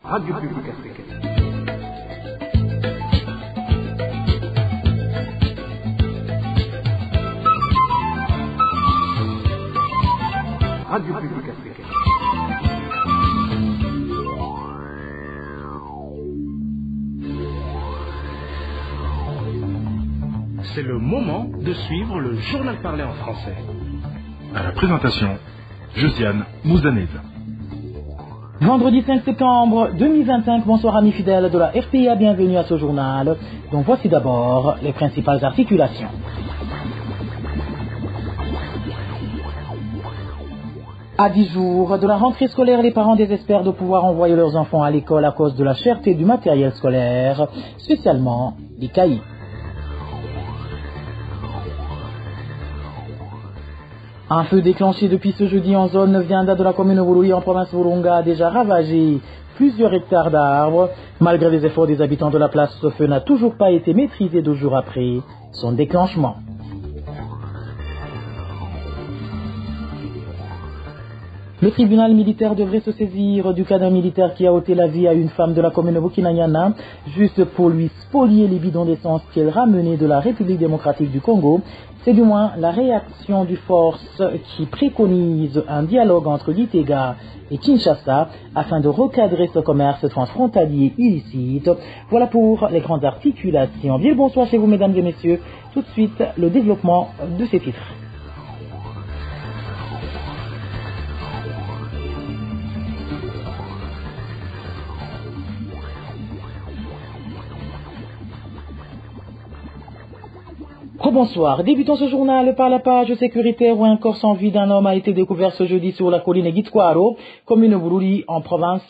Radio Publique Africaine. Radio Publique Africaine. C'est le moment de suivre le journal parlé en français. À la présentation, Josiane Mouzanez. Vendredi 5 septembre 2025, bonsoir amis fidèles de la RPA, bienvenue à ce journal. Donc voici d'abord les principales articulations. À 10 jours de la rentrée scolaire, les parents désespèrent de pouvoir envoyer leurs enfants à l'école à cause de la cherté du matériel scolaire, spécialement les cahiers. Un feu déclenché depuis ce jeudi en zone Vianda de la commune Bururi en province Burunga a déjà ravagé plusieurs hectares d'arbres. Malgré les efforts des habitants de la place, ce feu n'a toujours pas été maîtrisé 2 jours après son déclenchement. Le tribunal militaire devrait se saisir du cas d'un militaire qui a ôté la vie à une femme de la commune Bukinanyana juste pour lui spolier les bidons d'essence qu'elle ramenait de la République démocratique du Congo. C'est du moins la réaction du Force qui préconise un dialogue entre Gitega et Kinshasa afin de recadrer ce commerce transfrontalier illicite. Voilà pour les grandes articulations. Bien le bonsoir chez vous mesdames et messieurs. Tout de suite le développement de ces titres. Bonsoir. Débutons ce journal par la page sécuritaire où un corps sans vie d'un homme a été découvert ce jeudi sur la colline Gitwaro, commune Bururi en province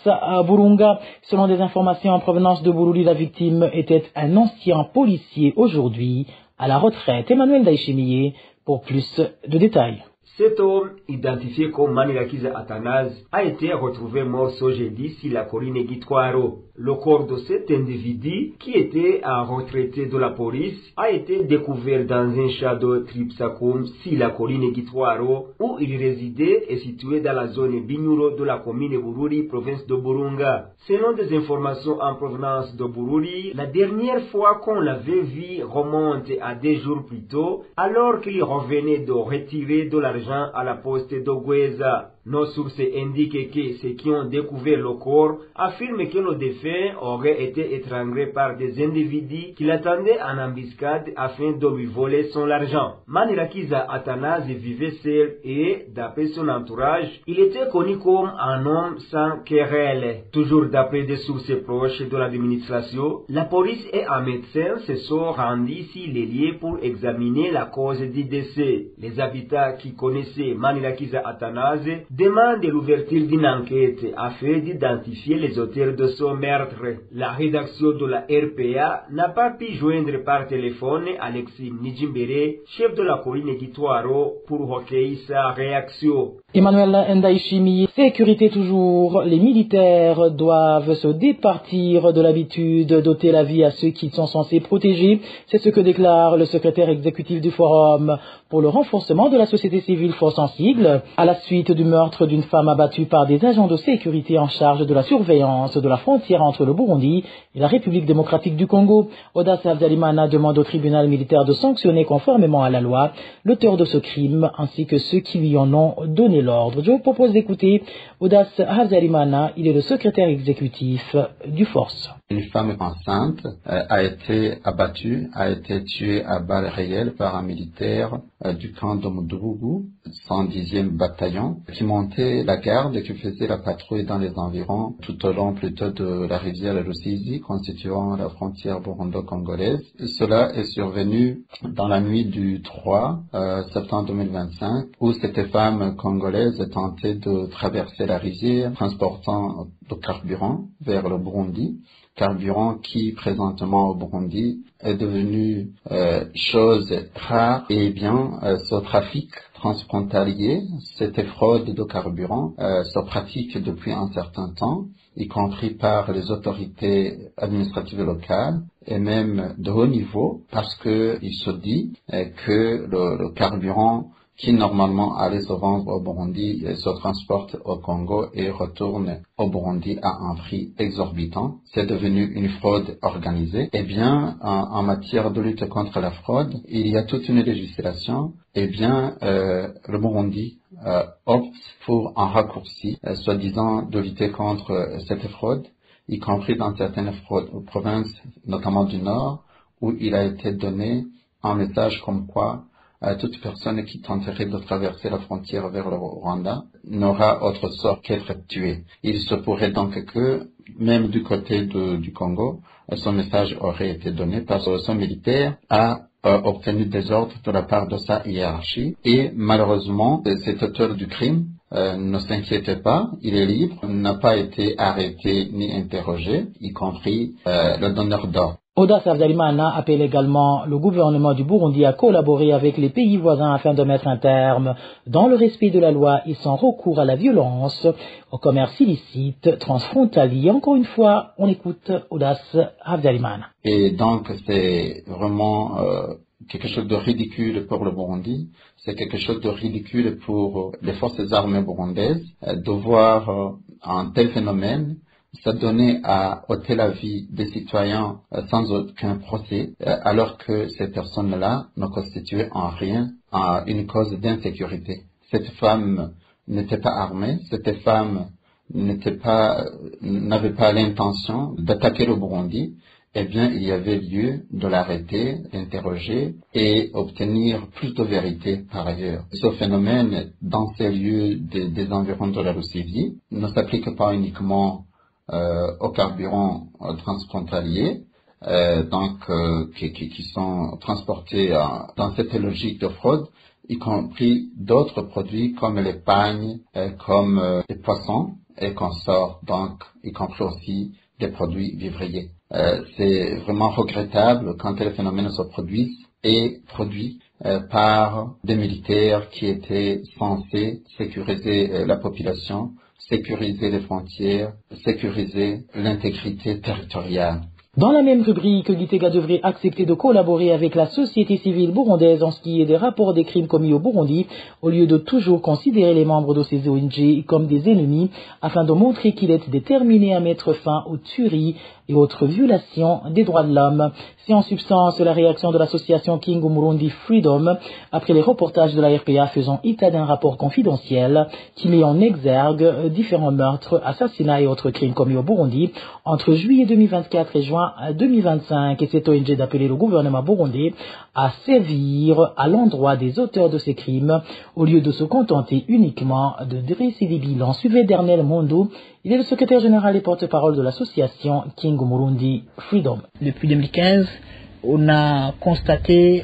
Burunga. Selon des informations en provenance de Bururi, la victime était un ancien policier aujourd'hui à la retraite. Emmanuel Daishimiye pour plus de détails. Cet homme, identifié comme Manirakiza Athanase, a été retrouvé mort ce jeudi sur la colline Gitwaro. Le corps de cet individu, qui était un retraité de la police, a été découvert dans un champ de Tripsakum sur la colline Gitwaro, où il résidait et situé dans la zone Bignuro de la commune Bururi, province de Burunga. Selon des informations en provenance de Bururi, la dernière fois qu'on l'avait vu remonte à 2 jours plus tôt, alors qu'il revenait de retirer de l'argent à la poste de Gweza. Nos sources indiquent que ceux qui ont découvert le corps affirment que le défunt aurait été étranglé par des individus qui l'attendaient en embuscade afin de lui voler son argent. Manirakiza Athanase vivait seul et, d'après son entourage, il était connu comme un homme sans querelle. Toujours d'après des sources proches de l'administration, la police et un médecin se sont rendus sur les lieux pour examiner la cause du décès. Les habitants qui connaissaient Manirakiza Athanase demande l'ouverture d'une enquête afin d'identifier les auteurs de ce meurtre. La rédaction de la RPA n'a pas pu joindre par téléphone Alexis Nijimbere, chef de la colline Gitwaro, pour recueillir sa réaction. Emmanuel Ndaishimi, sécurité toujours, les militaires doivent se départir de l'habitude d'ôter la vie à ceux qui sont censés protéger. C'est ce que déclare le secrétaire exécutif du Forum pour le renforcement de la société civile Force en sigle, à la suite du meurtre d'une femme abattue par des agents de sécurité en charge de la surveillance de la frontière entre le Burundi et la République démocratique du Congo. Odas Habyarimana demande au tribunal militaire de sanctionner conformément à la loi l'auteur de ce crime ainsi que ceux qui lui en ont donné l'ordre. Je vous propose d'écouter Odas Habyarimana, il est le secrétaire exécutif du Force. Une femme enceinte a été abattue, a été tuée à balles réelles par un militaire du camp de Mudugugu, 110e bataillon, qui montait la garde et qui faisait la patrouille dans les environs tout au long plutôt de la rivière Rusizi, constituant la frontière burundo-congolaise. Cela est survenu dans la nuit du 3 septembre 2025, où cette femme congolaise tentait de traverser la rivière transportant de carburant vers le Burundi. Carburant qui présentement au Burundi est devenu chose rare et bien ce trafic transfrontalier, cette fraude de carburant se pratique depuis un certain temps, y compris par les autorités administratives locales et même de haut niveau, parce que il se dit que le carburant qui normalement allaient se vendre au Burundi se transportent au Congo et retournent au Burundi à un prix exorbitant. C'est devenu une fraude organisée. Eh bien, en matière de lutte contre la fraude, il y a toute une législation. Eh bien, le Burundi opte pour un raccourci, soi-disant de lutter contre cette fraude, y compris dans certaines provinces, notamment du Nord, où il a été donné un message comme quoi toute personne qui tenterait de traverser la frontière vers le Rwanda n'aura autre sort qu'être tuée. Il se pourrait donc que, même du côté du Congo, son message aurait été donné parce que son militaire a obtenu des ordres de la part de sa hiérarchie et malheureusement, cet auteur du crime ne s'inquiétait pas, il est libre, n'a pas été arrêté ni interrogé, y compris le donneur d'ordre. Audace Habyarimana appelle également le gouvernement du Burundi à collaborer avec les pays voisins afin de mettre un terme, dans le respect de la loi et sans recours à la violence, au commerce illicite transfrontalier. Encore une fois, on écoute Audace Habyarimana. Et donc, c'est vraiment quelque chose de ridicule pour le Burundi. C'est quelque chose de ridicule pour les forces armées burundaises de voir un tel phénomène s'adonner à ôter la vie des citoyens sans aucun procès, alors que ces personnes-là ne constituaient en rien une cause d'insécurité. Cette femme n'était pas armée, cette femme n'avait pas l'intention d'attaquer le Burundi. Eh bien, il y avait lieu de l'arrêter, d'interroger et obtenir plus de vérité par ailleurs. Ce phénomène, dans ces lieux des environs de la Russie, ne s'applique pas uniquement aux carburants transfrontaliers, qui sont transportés dans cette logique de fraude, y compris d'autres produits comme les pagnes, comme les poissons et consorts, donc y compris aussi des produits vivriers. C'est vraiment regrettable quand les phénomènes se produisent et produits par des militaires qui étaient censés sécuriser la population, sécuriser les frontières, sécuriser l'intégrité territoriale. Dans la même rubrique, Gitega devrait accepter de collaborer avec la société civile burundaise en ce qui est des rapports des crimes commis au Burundi, au lieu de toujours considérer les membres de ces ONG comme des ennemis, afin de montrer qu'il est déterminé à mettre fin aux tueries et autres violations des droits de l'homme. C'est en substance la réaction de l'association King Murundi Freedom après les reportages de la RPA faisant état d'un rapport confidentiel qui met en exergue différents meurtres, assassinats et autres crimes commis au Burundi entre juillet 2024 et juin 2025, et cette ONG d'appeler le gouvernement burundais à sévir à l'endroit des auteurs de ces crimes au lieu de se contenter uniquement de dresser des bilans. Suivez Dernel Mondo, il est le secrétaire général et porte-parole de l'association King Murundi Freedom. Depuis 2015, on a constaté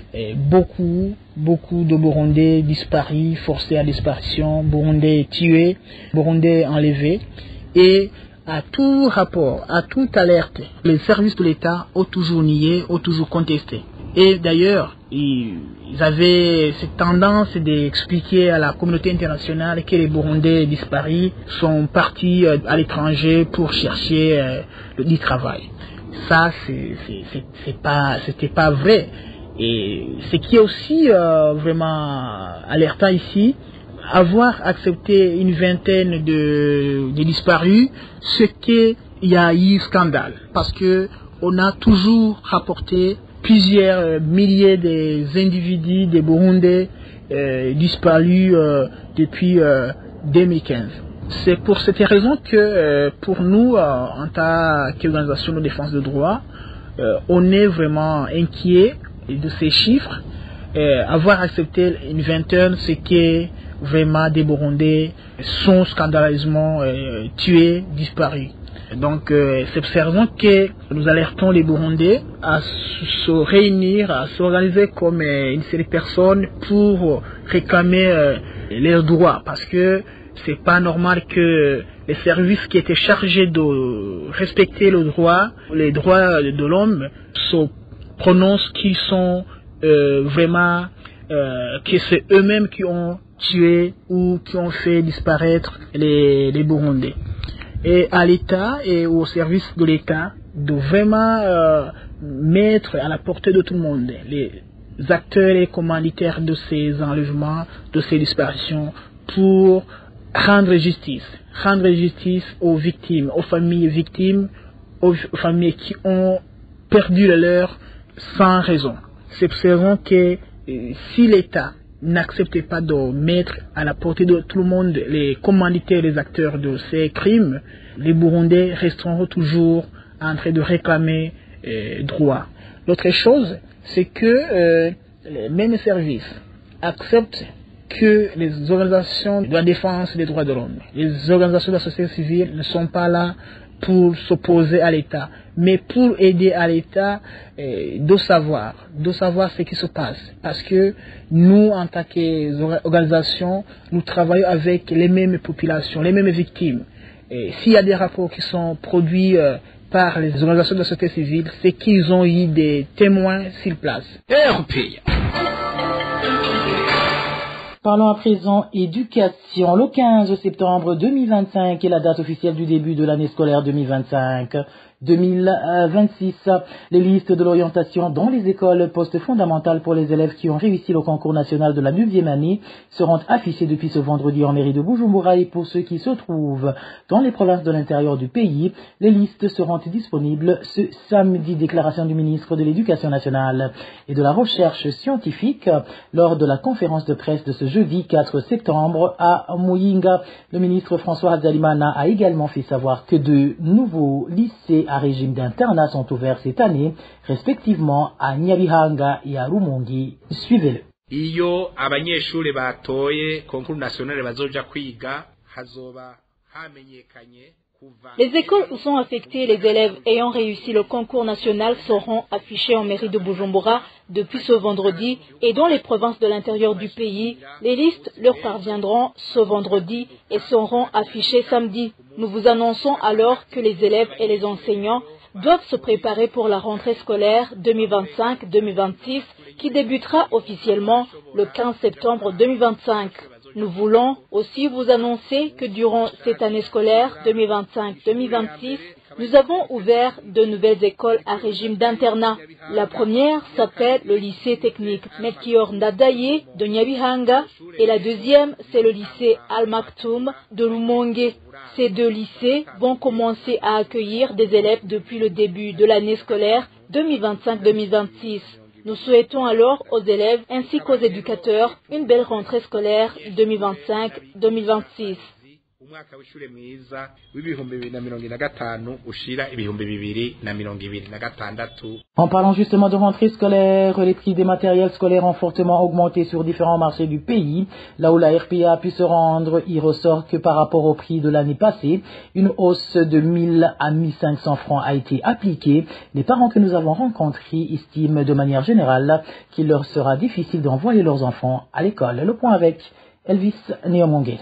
beaucoup de Burundais disparus, forcés à disparition, Burundais tués, Burundais enlevés, et à tout rapport, à toute alerte, les services de l'État ont toujours nié, ont toujours contesté. Et d'ailleurs, ils avaient cette tendance d'expliquer à la communauté internationale que les Burundais disparus sont partis à l'étranger pour chercher du travail. Ça, c'était pas vrai. Et ce qui est aussi vraiment alertant ici, avoir accepté une vingtaine de disparus, c'est qu'il y a eu scandale. Parce que on a toujours rapporté plusieurs milliers d'individus, des Burundais disparus depuis 2015. C'est pour cette raison que pour nous, en tant qu'organisation de défense de droits, on est vraiment inquiet de ces chiffres. Avoir accepté une vingtaine, c'est que vraiment des Burundais sont scandaleusement tués, disparus. Donc c'est pour cette raison que nous alertons les Burundais à se réunir, à s'organiser comme une série de personnes pour réclamer leurs droits, parce que c'est pas normal que les services qui étaient chargés de respecter les droits de l'homme se prononcent qu'ils sont vraiment que c'est eux-mêmes qui ont tué ou qui ont fait disparaître les Burundais. Et à l'État et aux services de l'État de vraiment mettre à la portée de tout le monde acteurs et commanditaires de ces enlèvements, de ces disparitions, pour rendre justice aux victimes, aux familles victimes, aux familles qui ont perdu le leur sans raison. C'est pour cette raison que si l'État n'acceptait pas de mettre à la portée de tout le monde les commanditaires, les acteurs de ces crimes, les Burundais resteront toujours en train de réclamer droit. L'autre chose, c'est que les mêmes services acceptent que les organisations de la défense des droits de l'homme, les organisations de la société civile ne sont pas là pour s'opposer à l'État, mais pour aider à l'État de savoir ce qui se passe. Parce que nous, en tant qu'organisation, nous travaillons avec les mêmes populations, les mêmes victimes. Et s'il y a des rapports qui sont produits par les organisations de la société civile, c'est qu'ils ont eu des témoins sur place. Parlons à présent éducation. Le 15 septembre 2025 est la date officielle du début de l'année scolaire 2025-2026. Les listes de l'orientation dans les écoles post-fondamentales pour les élèves qui ont réussi le concours national de la 9e année seront affichées depuis ce vendredi en mairie de Bujumbura, et pour ceux qui se trouvent dans les provinces de l'intérieur du pays, les listes seront disponibles ce samedi. Déclaration du ministre de l'Éducation nationale et de la Recherche scientifique lors de la conférence de presse de ce jeudi 4 septembre à Muyinga. Le ministre François Habyarimana a également fait savoir que de nouveaux lycées à régime d'internat sont ouverts cette année, respectivement à Nyabihanga et à Rumongi. Suivez-le. Iyo abanyeshure batoye concours national bazoja kwiga hazoba hamenyekanye. Les écoles où sont affectés les élèves ayant réussi le concours national seront affichées en mairie de Bujumbura depuis ce vendredi, et dans les provinces de l'intérieur du pays, les listes leur parviendront ce vendredi et seront affichées samedi. Nous vous annonçons alors que les élèves et les enseignants doivent se préparer pour la rentrée scolaire 2025-2026 qui débutera officiellement le 15 septembre 2025. Nous voulons aussi vous annoncer que durant cette année scolaire 2025-2026, nous avons ouvert de nouvelles écoles à régime d'internat. La première s'appelle le lycée technique Melchior Ndadaye de Nyabihanga et la deuxième, c'est le lycée Al Maktoum de Rumonge. Ces deux lycées vont commencer à accueillir des élèves depuis le début de l'année scolaire 2025-2026. Nous souhaitons alors aux élèves ainsi qu'aux éducateurs une belle rentrée scolaire 2025-2026. Umwaka w'ishure mwiza w'ibihumbi 2025 ushira ibihumbi 2026. En parlant justement de rentrée scolaire, les prix des matériels scolaires ont fortement augmenté sur différents marchés du pays. Là où la RPA a pu se rendre, il ressort que par rapport au prix de l'année passée, une hausse de 1000 à 1500 francs a été appliquée. Les parents que nous avons rencontrés estiment de manière générale qu'il leur sera difficile d'envoyer leurs enfants à l'école. Le point avec Elvis Neomongele.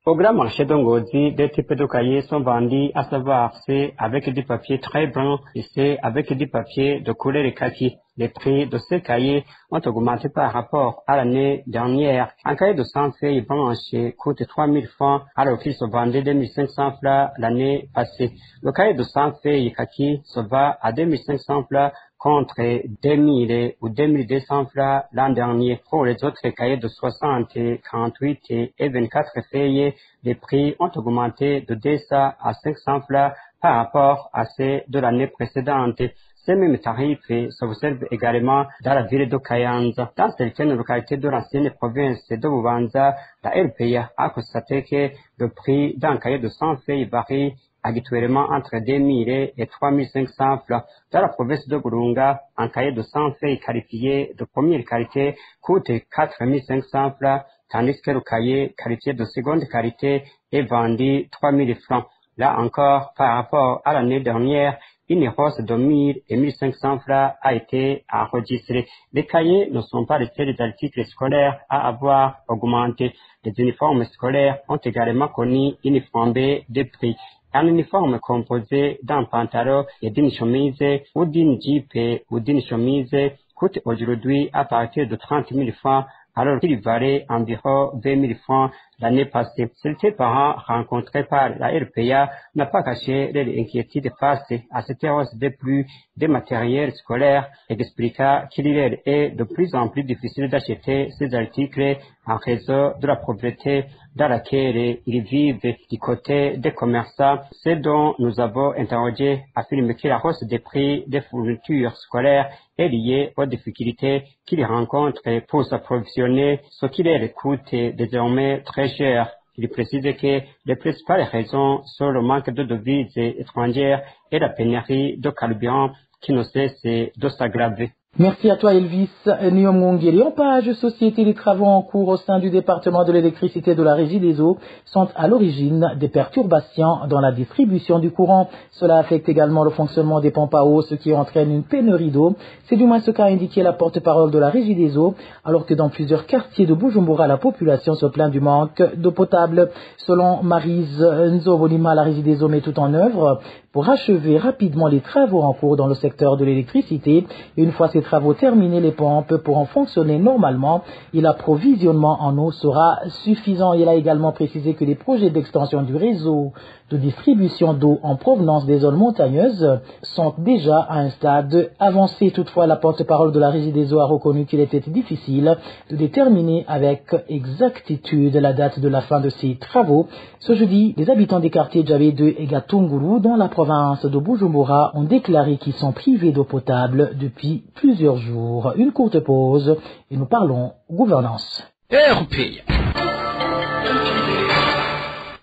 Au grand marché d'Ongozi, des types de cahiers sont vendus, à savoir c'est avec du papier très blanc et c'est avec du papier de couleur kaki. Les prix de ces cahiers ont augmenté par rapport à l'année dernière. Un cahier de 100 feuilles blanches coûte 3000 francs alors qu'il se vendait 2500 francs l'année passée. Le cahier de 100 feuilles kaki se vend à 2500 francs contre 2000 ou 2200 francs l'an dernier. Pour les autres cahiers de 60, 48 et 24 feuilles, les prix ont augmenté de 200 à 500 francs par rapport à ceux de l'année précédente. Ces mêmes tarifs s'observent également dans la ville de Kayanza. Dans certaines localités de l'ancienne province de Bubanza, la RPA a constaté que le prix d'un cahier de 100 feuilles varie habituellement entre 2000 et 3500 francs. Dans la province de Burunga, un cahier de 100 feuilles qualifié de première qualité coûte 4500 francs, tandis que le cahier qualifié de seconde qualité est vendu 3000 francs. Là encore, par rapport à l'année dernière, une hausse de 1000 et 1500 francs a été enregistrée. Les cahiers ne sont pas les seuls articles scolaires à avoir augmenté. Les uniformes scolaires ont également connu une flambée de prix. Un uniforme composé d'un pantalon et d'une chemise ou d'une jupe ou d'une chemise coûte aujourd'hui à partir de 30 000 francs alors qu'il valait environ 20 000 francs l'année passée. Ces parents rencontrés par la RPA n'ont pas caché leur inquiétude face à cette hausse des prix des matériels scolaires et expliqua qu'il leur est de plus en plus difficile d'acheter ces articles en raison de la pauvreté dans laquelle ils vivent. Du côté des commerçants, ceux dont nous avons interrogé affirment que la hausse des prix des fournitures scolaires est liée aux difficultés qu'ils rencontrent pour s'approvisionner, ce qui leur coûte désormais très cher. Il précise que les principales raisons sont le manque de devises étrangères et la pénurie de carburant qui ne cesse de s'aggraver. Merci à toi Elvis Nyomongeli. En page société, les travaux en cours au sein du département de l'électricité de la Régie des eaux sont à l'origine des perturbations dans la distribution du courant. Cela affecte également le fonctionnement des pompes à eau, ce qui entraîne une pénurie d'eau. C'est du moins ce qu'a indiqué la porte-parole de la Régie des eaux, alors que dans plusieurs quartiers de Bujumbura, la population se plaint du manque d'eau potable. Selon Maryse Nzobolima, la Régie des eaux met tout en œuvre pour achever rapidement les travaux en cours dans le secteur de l'électricité. Et une fois ces travaux terminés, les pompes pourront fonctionner normalement et l'approvisionnement en eau sera suffisant. Il a également précisé que les projets d'extension du réseau de distribution d'eau en provenance des zones montagneuses sont déjà à un stade avancé. Toutefois, la porte-parole de la Régie des eaux a reconnu qu'il était difficile de déterminer avec exactitude la date de la fin de ces travaux. Ce jeudi, les habitants des quartiers Djabé 2 et Gatunguru, dans la province de Bujumbura, ont déclaré qu'ils sont privés d'eau potable depuis plusieurs jours. Une courte pause et nous parlons gouvernance.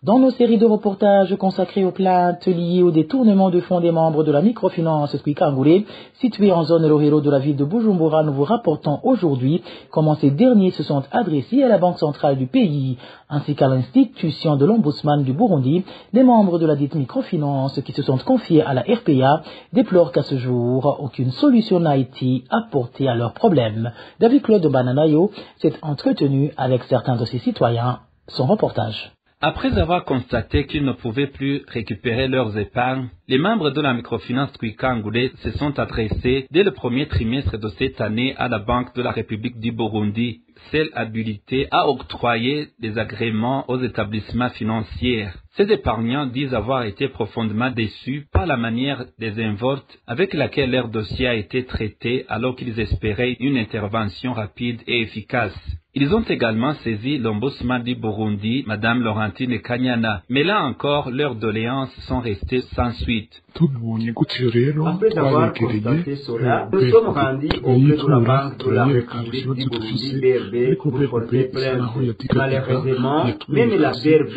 Dans nos séries de reportages consacrées aux plaintes liées au détournement de fonds des membres de la microfinance Twikangule, située en zone Lohero de la ville de Bujumbura, nous vous rapportons aujourd'hui comment ces derniers se sont adressés à la Banque centrale du pays, ainsi qu'à l'institution de l'Ombudsman du Burundi. Les membres de la dite microfinance qui se sont confiés à la RPA déplorent qu'à ce jour, aucune solution n'a été apportée à leurs problèmes. David Claude Bananayo s'est entretenu avec certains de ses citoyens. Son reportage. Après avoir constaté qu'ils ne pouvaient plus récupérer leurs épargnes, les membres de la microfinance Twikangule se sont adressés dès le premier trimestre de cette année à la Banque de la République du Burundi, celle habilitée à octroyer des agréments aux établissements financiers. Ces épargnants disent avoir été profondément déçus par la manière désinvolte avec laquelle leur dossier a été traité alors qu'ils espéraient une intervention rapide et efficace. Ils ont également saisi l'ombudsman du Burundi, Madame Laurentine Kanyana, mais là encore, leurs doléances sont restées sans suite. Après avoir constaté cela, nous sommes rendus auprès de la Banque de la République du Burundi, BRB, pour porter plainte. Malheureusement, même la BRB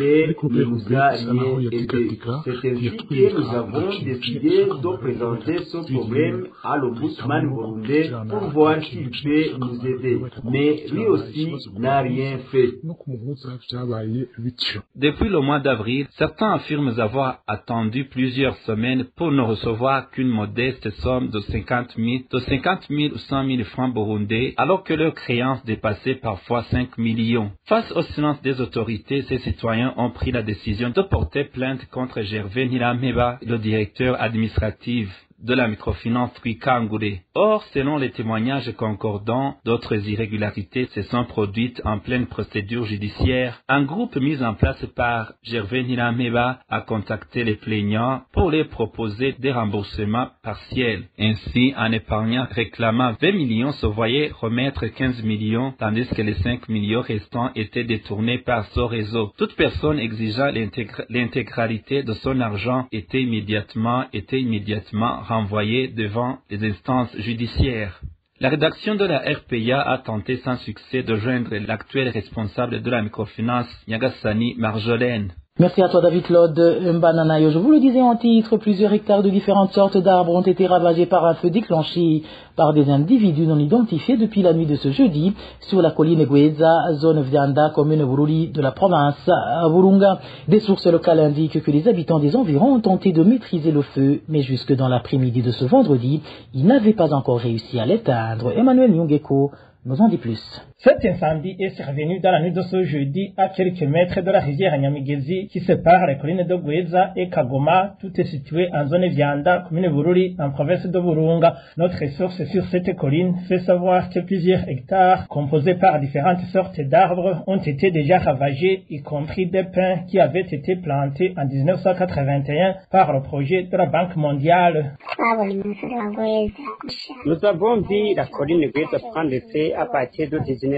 ne nous a rien aidé. C'est ainsi que nous avons décidé de présenter ce problème à l'ombudsman burundais pour voir s'il peut nous aider. Mais lui aussi n'a rien fait. Depuis le mois d'avril, certains affirment avoir attendu plusieurs semaines pour ne recevoir qu'une modeste somme de 50 000 ou 100 000 francs burundais, alors que leurs créances dépassaient parfois 5 millions. Face au silence des autorités, ces citoyens ont pris la décision de porter plainte contre Gervais Nirameba, le directeur administratif de la microfinance Twikangule. Or, selon les témoignages concordants, d'autres irrégularités se sont produites en pleine procédure judiciaire. Un groupe mis en place par Gervais Nirameba a contacté les plaignants pour les proposer des remboursements partiels. Ainsi, un épargnant réclamant 20 millions se voyait remettre 15 millions, tandis que les 5 millions restants étaient détournés par ce réseau. Toute personne exigeant l'intégralité de son argent était immédiatement renvoyé devant les instances judiciaires. La rédaction de la RPA a tenté sans succès de joindre l'actuel responsable de la microfinance, Nyagasani Marjolaine. Merci à toi David Claude Mbananayo. Je vous le disais en titre, plusieurs hectares de différentes sortes d'arbres ont été ravagés par un feu déclenché par des individus non identifiés depuis la nuit de ce jeudi sur la colline Gweza, zone Vyanda, commune Bururi de la province Burunga. Des sources locales indiquent que les habitants des environs ont tenté de maîtriser le feu, mais jusque dans l'après-midi de ce vendredi, ils n'avaient pas encore réussi à l'éteindre. Emmanuel Nyongeko nous en dit plus. Cet incendie est survenu dans la nuit de ce jeudi à quelques mètres de la rivière Nyamigezi qui sépare les collines de Gweza et Kagoma. Tout est situé en zone Vianda, commune Bururi, en province de Burunga. Notre source sur cette colline fait savoir que plusieurs hectares, composés par différentes sortes d'arbres, ont été déjà ravagés, y compris des pins qui avaient été plantés en 1981 par le projet de la Banque mondiale. Nous avons vu la colline Gweza prendre feu à partir de 19h.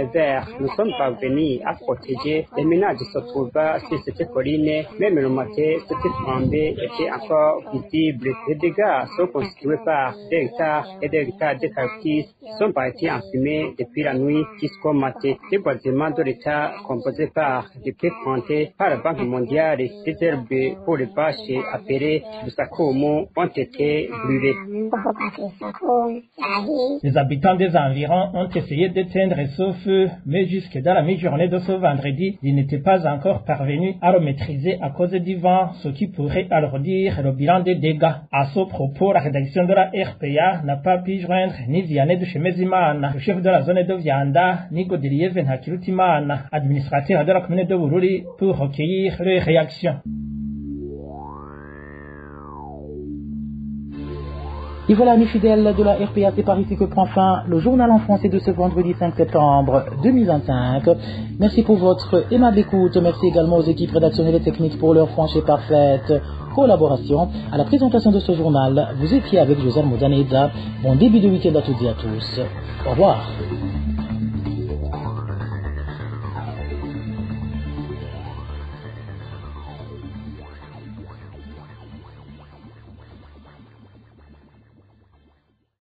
Nous sommes parvenus à protéger les ménages se trouvant sur cette colline. Même le matin, cette flambée était encore visible. Les dégâts sont constitués par des hectares et des hectares de cactus qui sont partis en fumée depuis la nuit jusqu'au matin. Les bâtiments de l'État composés par des pieds plantés par la Banque mondiale, des herbes pour les vaches appelées Busakomo ont été brûlés. Les habitants des environs ont essayé d'éteindre ce feu, mais jusque dans la mi-journée de ce vendredi, ils n'étaient pas encore parvenus à le maîtriser à cause du vent, ce qui pourrait alourdir le bilan des dégâts. À ce propos, la rédaction de la RPA n'a pas pu joindre ni Vianney de Shemezimana, le chef de la zone de Vianda, ni Godelier Venhakirutimana, administrateur de la commune de Bururi, pour recueillir les réactions. Et voilà, amis fidèles de la RPA, c'est par ici que prend fin le journal en français de ce vendredi 5 septembre 2025. Merci pour votre aimable écoute. Merci également aux équipes rédactionnelles et techniques pour leur franche et parfaite collaboration. À la présentation de ce journal, vous étiez avec Josiane Mouzaneza. Bon début de week-end à toutes et à tous. Au revoir.